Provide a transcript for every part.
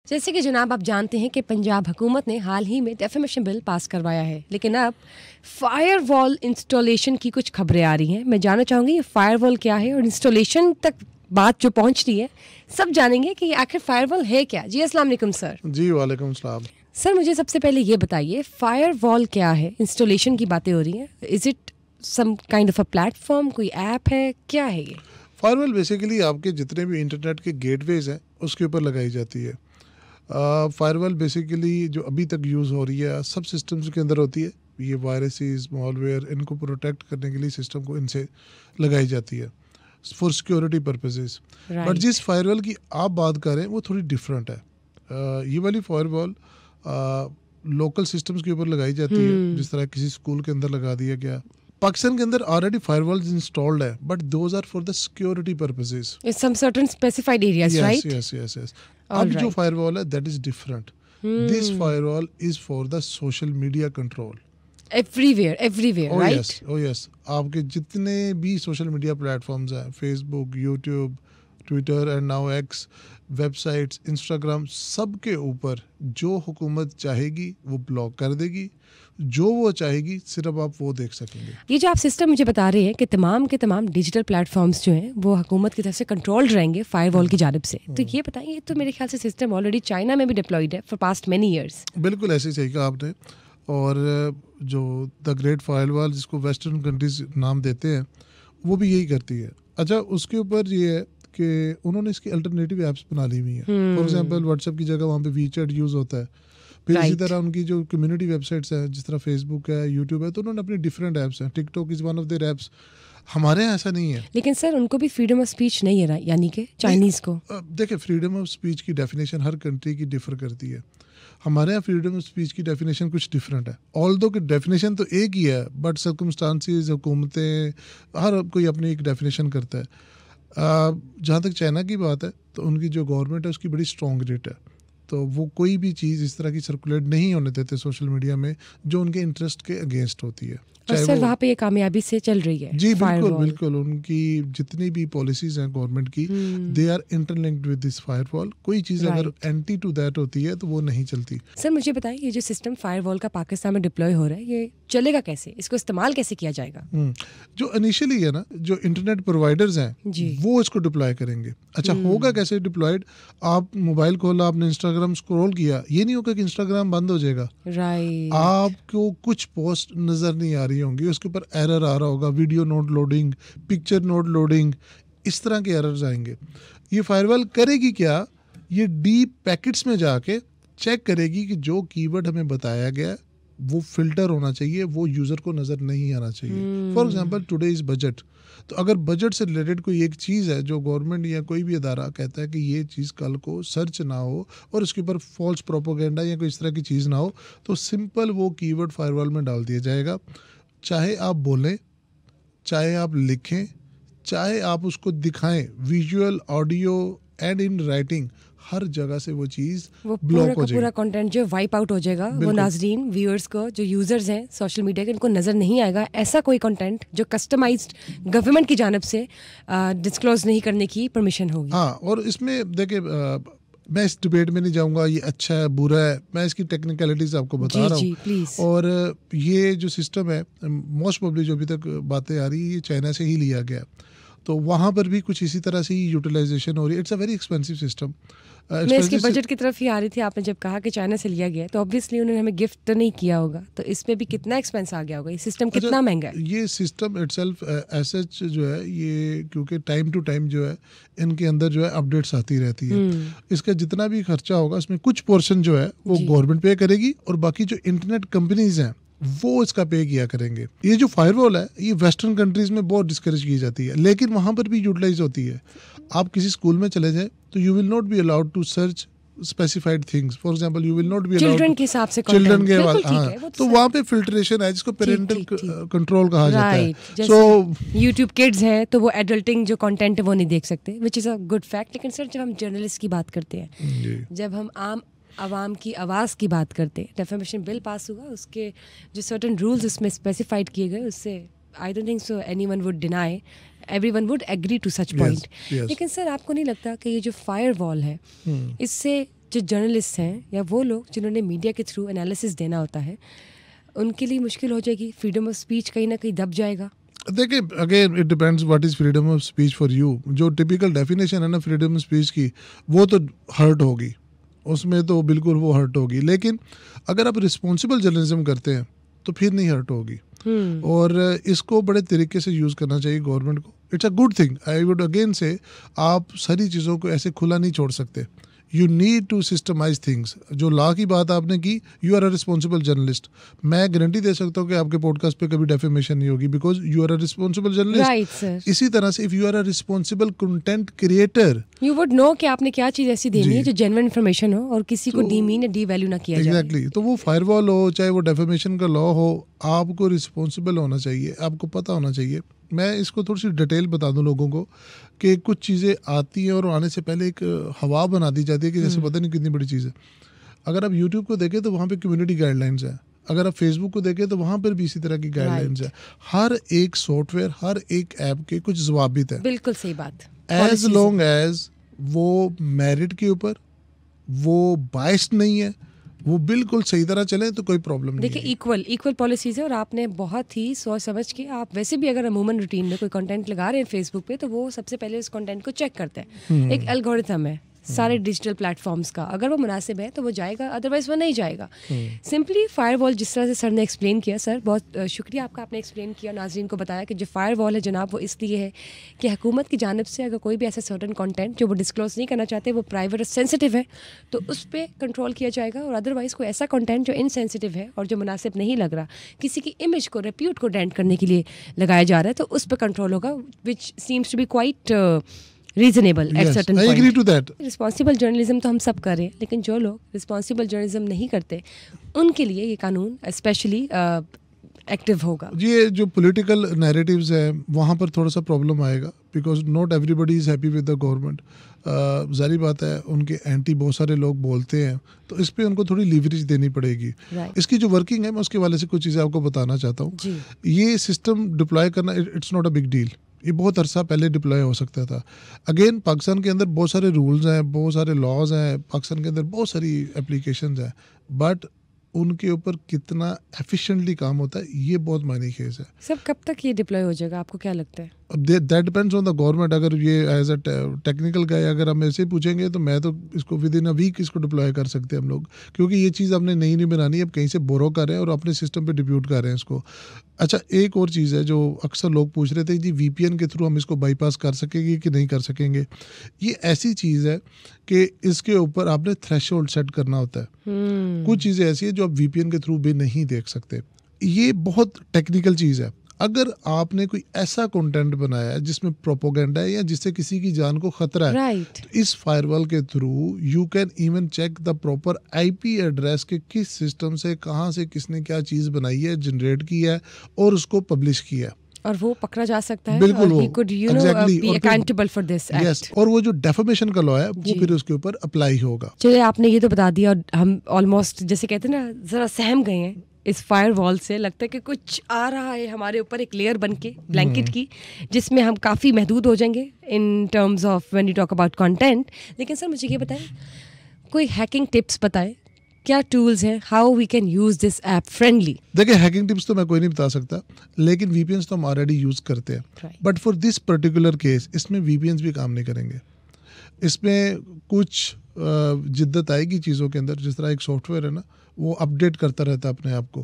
जैसे कि जनाब आप जानते हैं कि पंजाब हुकूमत ने हाल ही में डेफेमेशन बिल पास करवाया है, लेकिन अब फायरवॉल इंस्टॉलेशन की कुछ खबरें आ रही हैं। मैं जानना चाहूँगी ये फायरवॉल क्या है और इंस्टॉलेशन तक बात जो पहुँच रही है, सब जानेंगे कि आखिर फायरवॉल है क्या। जी अस्सलाम वालेकुम सर। जी वालेकुम सलाम। सर मुझे सबसे पहले ये बताइए फायरवॉल क्या है। इंस्टॉलेशन की बातें हो रही हैं, is it some kind of a platform, कोई ऐप है, क्या है ये? फायरवॉल बेसिकली आपके जितने भी इंटरनेट के गेटवेज हैं उसके ऊपर लगाई जाती है। फायरवॉल बेसिकली जो अभी तक यूज़ हो रही है सब सिस्टम्स के अंदर होती है। ये वायरसेस, मॉलवेयर, इनको प्रोटेक्ट करने के लिए सिस्टम को इनसे लगाई जाती है फॉर सिक्योरिटी पर्पसेस। बट जिस फायरवॉल की आप बात करें वो थोड़ी डिफरेंट है। ये वाली फायरवॉल लोकल सिस्टम्स के ऊपर लगाई जाती है, जिस तरह किसी स्कूल के अंदर लगा दिया गया। पाकिस्तान के अंदर ऑलरेडी फायरवॉल्स इंस्टॉल्ड है, but those are for the security purposes in some certain specified areas, right? Yes. अब जो फायरवॉल है that is different. This firewall is for the social media control everywhere, right? Oh yes, आपके जितने भी social media platforms हैं, Facebook, YouTube, Twitter and now X, websites, Instagram, सब के ऊपर जो हुकूमत चाहेगी वो ब्लॉक कर देगी, जो वो चाहेगी सिर्फ आप वो देख सकेंगे। ये जो आप सिस्टम मुझे बता रहे हैं कि तमाम के तमाम डिजिटल प्लेटफॉर्म्स जो हैं वो हुकूमत की तरफ से कंट्रोल रहेंगे फायरवॉल की जानिब से, तो ये बताइए, तो मेरे ख्याल से सिस्टम ऑलरेडी चाइना में भी डिप्लॉयड है फॉर पास्ट मेनी ईयर्स। बिल्कुल ऐसे ही सही कहा आपने। और जो द ग्रेट फायरवॉल जिसको वेस्टर्न कंट्रीज नाम देते हैं वो भी यही करती है। अच्छा, उसके ऊपर ये है कि उन्होंने इसकी अल्टरनेटिव ऐप्स बना ली हुई हैं। फॉर एग्जांपल व्हाट्सएप की जगह वहाँ पे वीचैट यूज़ होता है। फिर इसी तरह उनकी जो कम्युनिटी वेबसाइट्स हैं, जिस तरह फेसबुक है, यूट्यूब है, तो उन्होंने अपनी डिफरेंट ऐप्स हैं। TikTok is one of their apps. हमारे यहाँ ऐसा नहीं है। लेकिन सर उनको भी फ्रीडम ऑफ स्पीच नहीं है, यानी कि चाइनीज़ को। देखिए, फ्रीडम ऑफ स्पीच की डेफिनेशन हर कंट्री की डिफर करती है। हमारे यहाँ फ्रीडम ऑफ स्पीच की डेफिनेशन कुछ डिफरेंट है। ऑल्दो कि डेफिनेशन तो एक ही है, बट सर्कमस्टांसिस, हुकूमतें, हर कोई अपनी एक डेफिनेशन करता है। जहाँ तक चाइना की बात है तो उनकी जो गवर्नमेंट है उसकी बड़ी स्ट्रॉन्ग रेट है, तो वो कोई भी चीज़ इस तरह की सर्कुलेट नहीं होने देते सोशल मीडिया में जो उनके इंटरेस्ट के अगेंस्ट होती है। और सर वहाँ पे ये कामयाबी से चल रही है। जी बिल्कुल। उनकी जितनी भी पॉलिसीज हैं गवर्नमेंट की, they are interlinked with this firewall. कोई चीज़ अगर एंटी टू दैट होती है तो वो नहीं चलती। सर मुझे बताइए, ये जो सिस्टम फायरवॉल का पाकिस्तान में डिप्लॉय हो रहा है, ये चलेगा कैसे? इसको इस्तेमाल कैसे किया जाएगा? जो इनिशियली है ना, जो इंटरनेट प्रोवाइडर्स हैं वो इसको डिप्लॉय करेंगे। अच्छा, होगा कैसे डिप्लॉयड? आप मोबाइल खोला, आपने इंस्टाग्राम स्क्रॉल किया, ये नहीं होगा कि इंस्टाग्राम बंद हो जाएगा। राइट। आपको कुछ पोस्ट नजर नहीं आ रही होंगी, उसके ऊपर एरर आ रहा होगा, video note loading, picture note loading, इस तरह के एरर्स आएंगे। ये फायरवॉल करेगी क्या? ये डीप पैकेट्स में जाके चेक करेगी कि जो कीवर्ड हमें बताया गया वो फिल्टर होना चाहिए, वो यूज़र को नज़र नहीं आना चाहिए। For example today is budget, तो अगर बजट से रिलेटेड कोई एक चीज़ है जो गवर्नमेंट या कोई भी अदारा कहता है कि ये चीज़ कल को सर्च ना हो और उसके ऊपर फॉल्स प्रोपोगेंडा या कोई इस तरह की चीज़ ना हो, तो सिंपल वो कीवर्ड फायरवॉल में डाल दिया जाएगा। चाहे आप बोलें, चाहे आप लिखें, चाहे आप उसको दिखाएं, visual, audio and in writing, हर जगह से वो चीज़ ब्लॉक हो जाएगी। पूरा कंटेंट जो वाइप आउट हो जाएगा, वो नाजरीन, व्यूअर्स को, जो यूजर्स हैं सोशल मीडिया के, उनको नज़र नहीं आएगा। ऐसा कोई कंटेंट जो कस्टमाइज्ड गवर्नमेंट की जानब से डिस्क्लोज नहीं करने की परमिशन होगी। हाँ, और इसमें देखिए, मैं इस डिबेट में नहीं जाऊंगा ये अच्छा है बुरा है, मैं इसकी टेक्निकलिटीज आपको बता रहा हूँ। और ये जो सिस्टम है, मोस्ट प्रोबेबली जो अभी तक बातें आ रही है, ये चाइना से ही लिया गया, तो वहाँ पर भी कुछ इसी तरह से ही यूटिलाइजेशन हो रही है। It's a very expensive system. मैं इसके बजट की तरफ ही आ रही थी। आपने जब कहा कि चाइना से लिया गया, तो ऑब्वियसली उन्होंने हमें गिफ्ट तो नहीं किया होगा, तो इसमें भी कितना एक्सपेंस आ गया होगा? ये सिस्टम कितना महंगा है? ये सिस्टम इटसेल्फ एसएच जो है ये, क्योंकि टाइम टू टाइम जो है इनके अंदर जो है अपडेट्स आती रहती है। इसका जितना भी खर्चा होगा उसमें कुछ पोर्शन जो है वो गवर्नमेंट पे करेगी और बाकी जो इंटरनेट कंपनीज हैं वो इसका पे किया करेंगे। ये जो फायरवॉल है ये वेस्टर्न कंट्रीज में बहुत डिस्करेज की जाती है, लेकिन वहाँ पर भी यूटिलाइज होती है। आप किसी स्कूल में चले जाएं तो you will not be allowed to search specified things. For example you will not be allowed children के हिसाब से चिल्ड्रन के हाँ, तो वहाँ पे फिल्ट्रेशन है जिसको पेरेंटल कंट्रोल कहा जाता है। सो यूट्यूब किड्स है तो वो एडल्टिंग जो कंटेंट है वो नहीं देख सकते, which is a good fact. लेकिन सर जब हम जर्नलिस्ट की बात करते हैं, जब हम आम आवाम की आवाज़ की बात करते हैं, डेफेमेशन बिल पास हुआ, उसके जो सर्टेन रूल्स उसमें स्पेसिफाइड किए गए, उससे I don't think so anyone would deny, everyone would agree to such point. लेकिन सर आपको नहीं लगता कि ये जो फायर वॉल है इससे जो जर्नलिस्ट हैं या वो लोग जिन्होंने मीडिया के थ्रू एनालिसिस देना होता है, उनके लिए मुश्किल हो जाएगी, फ्रीडम ऑफ स्पीच कहीं ना कहीं दब जाएगा। देखिए, again it depends what is freedom of speech for you. जो टिपिकल डेफिनेशन है ना फ्रीडम ऑफ स्पीच की, वो तो हर्ट होगी, उसमें तो बिल्कुल वो हर्ट होगी। लेकिन अगर आप रिस्पॉन्सिबल जर्नलिज्म करते हैं तो फिर नहीं हर्ट होगी। और इसको बड़े तरीके से यूज़ करना चाहिए गवर्नमेंट को। It's a good thing. I would again से, आप सारी चीज़ों को ऐसे खुला नहीं छोड़ सकते। You need to systemize things. जो लॉ की बात आपने की, you are a responsible journalist. मैं गारंटी दे सकता हूँ कि आपके पॉडकास्ट पे कभी डेफेमेशन नहीं होगी, because you are a responsible journalist. Right sir. इसी तरह से if you are a responsible content creator, you would know कि आपने क्या चीज़ ऐसी देनी है जो जेन्युइन इन्फॉर्मेशन हो और किसी को डीमीन या डीवैल्यू ना किया जाए। एग्जैक्टली। तो वो फायरवॉल हो, चाहे वो डेफेमेशन का लॉ हो, आपको रिस्पॉन्सिबल होना चाहिए, आपको पता होना चाहिए। मैं इसको थोड़ी सी डिटेल बता दूं लोगों को कि कुछ चीज़ें आती हैं और आने से पहले एक हवा बना दी जाती है कि जैसे पता नहीं कितनी बड़ी चीज़ है। अगर आप यूट्यूब को देखें तो वहाँ पे कम्युनिटी गाइडलाइंस है, अगर आप फेसबुक को देखें तो वहाँ पर भी इसी तरह की गाइडलाइंस है। हर एक सॉफ्टवेयर, हर एक ऐप के कुछ ज़वाबित है। बिल्कुल सही बात। एज लॉन्ग एज वो मेरिट के ऊपर वो बाइस्ड नहीं है, वो बिल्कुल सही तरह चले तो कोई प्रॉब्लम नहीं। देखिए, इक्वल पॉलिसीज है और आपने बहुत ही सोच समझ के, आप वैसे भी अगर अमूमन रूटीन में कोई कंटेंट लगा रहे हैं फेसबुक पे, तो वो सबसे पहले उस कंटेंट को चेक करते हैं। एक एल्गोरिथम है सारे डिजिटल प्लेटफॉर्म्स का, अगर वो मुनासिब है तो वो जाएगा, अदरवाइज वो नहीं जाएगा। सिंपली फायरवॉल, जिस तरह से सर ने एक्सप्लेन किया, सर बहुत शुक्रिया आपका, आपने एक्सप्लेन किया, नाज़रीन को बताया कि जो फायरवॉल है जनाब, वो इसलिए है कि हुकूमत की जानिब से अगर कोई भी ऐसा सर्टन कंटेंट जो वो डिस्क्लोज नहीं करना चाहते, वो प्राइवेट और सेंसिटिव है, तो उस पर कंट्रोल किया जाएगा। और अदरवाइज़ कोई ऐसा कंटेंट जो इनसेंसिटिव है और जो मुनासिब नहीं लग रहा, किसी की इमेज को, रेप्यूट को डेंट करने के लिए लगाया जा रहा है, तो उस पर कंट्रोल होगा, which seems to be quite reasonable at certain point. I agree to that. Responsible journalism तो हम सब कर रहे हैं, लेकिन जो लोग रिस्पॉन्सिबल जर्नलिज्म नहीं करते, उनके लिए ये कानून स्पेशली एक्टिव होगा। ये जो पॉलिटिकल नैरेटिव्स है वहाँ पर थोड़ा सा प्रॉब्लम आएगा, because not everybody is happy with the government. जारी बात है, उनके एंटी बहुत सारे लोग बोलते हैं, तो इस पर उनको थोड़ी लीवरेज देनी पड़ेगी। इसकी जो वर्किंग है, मैं उसके वाले से कुछ चीज़ें आपको बताना चाहता हूँ। ये सिस्टम डिप्लॉय करना, it's not a big deal. ये बहुत अरसा पहले डिप्लॉय हो सकता था। अगेन, पाकिस्तान के अंदर बहुत सारे रूल्स हैं, बहुत सारे लॉज हैं, पाकिस्तान के अंदर बहुत सारी एप्लीकेशंस हैं, बट उनके ऊपर कितना एफिशिएंटली काम होता है, ये बहुत मायने केस है। सब कब तक ये डिप्लॉय हो जाएगा, आपको क्या लगता है? अब that depends on the government. अगर ये एज अ टेक्निकल गाय अगर हम ऐसे पूछेंगे तो मैं तो इसको विद इन अ वीक इसको डिप्लॉय कर सकते हैं हम लोग, क्योंकि ये चीज़ हमने नई नहीं बनानी, अब कहीं से बोरो कर रहे हैं और अपने सिस्टम पे डिप्यूट कर रहे हैं इसको। अच्छा, एक और चीज़ है जो अक्सर लोग पूछ रहे थे, जी वीपीएन के थ्रू हम इसको बाईपास कर सकेंगे कि नहीं कर सकेंगे। ये ऐसी चीज़ है कि इसके ऊपर आपने थ्रेशोल्ड सेट करना होता है। कुछ चीज़ें ऐसी है जो आप वीपीएन के थ्रू भी नहीं देख सकते। ये बहुत टेक्निकल चीज़ है। अगर आपने कोई ऐसा कंटेंट बनाया है जिसमें प्रोपोगेंडा है या जिससे किसी की जान को खतरा है, तो इस फायरवॉल के through you can even check the proper IP address के किस सिस्टम से, कहां से किसने क्या चीज़ बनाई है, जनरेट की है और उसको पब्लिश किया है, और वो पकड़ा जा सकता है। बिल्कुल, और he could, you know, be accountable for this act. Yes, और वो जो डेफेमेशन का लॉ है वो फिर उसके ऊपर अप्लाई होगा। चलिए, आपने ये तो बता दिया और हम ऑलमोस्ट, जैसे कहते हैं ना, जरा सहम गए हैं इस फायर वॉल से। लगता है कि कुछ आ रहा है हमारे ऊपर, एक लेयर बन के ब्लैंकेट की, जिसमें हम काफ़ी महदूद हो जाएंगे in terms of when you talk about content. लेकिन सर मुझे ये बताएं, कोई हैकिंग टिप्स बताएं, क्या टूल्स हैं, how we can use this app friendly? देखिए, हैकिंग टिप्स तो मैं कोई नहीं बता सकता, लेकिन वीपीएन्स तो हम ऑलरेडी यूज़ करते हैं। But for this particular case इसमें वीपीएन्स भी काम नहीं करेंगे। इसमें कुछ जिद्दत आएगी चीज़ों के अंदर। जिस तरह एक सॉफ्टवेयर है ना, वो अपडेट करता रहता है अपने आप को,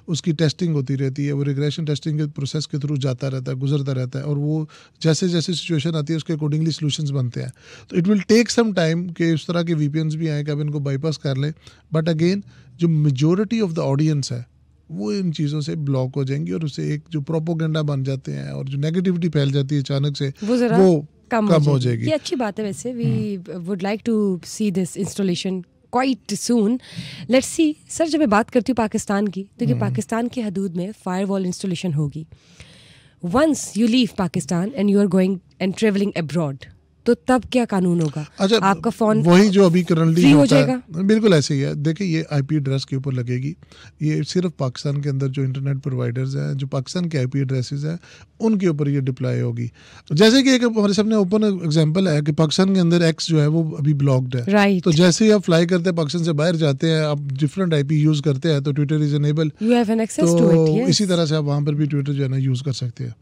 उसकी टेस्टिंग होती रहती है, वो रिग्रेशन टेस्टिंग के प्रोसेस के थ्रू जाता रहता है, गुजरता रहता है, और वो जैसे जैसे सिचुएशन आती है उसके अकॉर्डिंगली सॉल्यूशंस बनते हैं। तो it will take some time कि उस तरह के वीपीएन्स भी आए कि अब इनको बाईपास कर लें। बट अगेन, जो मेजॉरिटी ऑफ द ऑडियंस है वो इन चीज़ों से ब्लॉक हो जाएंगी, और उससे एक जो प्रोपोगेंडा बन जाते हैं और जो नेगेटिविटी फैल जाती है अचानक से, वो कम हो जाएगी। ये अच्छी बात है। वैसे we would like to see this installation quite soon. Let's see sir, जब मैं बात करती हूँ पाकिस्तान की, तो कि पाकिस्तान की हदूद में फायरवॉल इंस्टॉलेशन होगी। Once you leave Pakistan and you are going and travelling abroad, तो तब क्या कानून होगा? अच्छा, आपका फोन वही जो अभी करंटली फ्री हो होता जाएगा? है, बिल्कुल ऐसे ही है। देखिए, ये आईपी एड्रेस के ऊपर लगेगी। ये सिर्फ पाकिस्तान के अंदर जो इंटरनेट प्रोवाइडर्स हैं, जो पाकिस्तान के आईपी एड्रेसेस हैं, उनके ऊपर ये डिप्लॉय होगी। जैसे कि एक हमारे सामने ओपन एग्जांपल है कि पाकिस्तान के अंदर एक्स जो है वो अभी ब्लॉक्ड है, राइट। तो जैसे ही आप फ्लाई करते हैं, पाकिस्तान से बाहर जाते हैं, आप डिफरेंट आईपी यूज करते हैं, तो Twitter is enable, you have an access to to it. इसी तरह से आप वहाँ पर भी ट्विटर जो है ना यूज कर सकते हैं।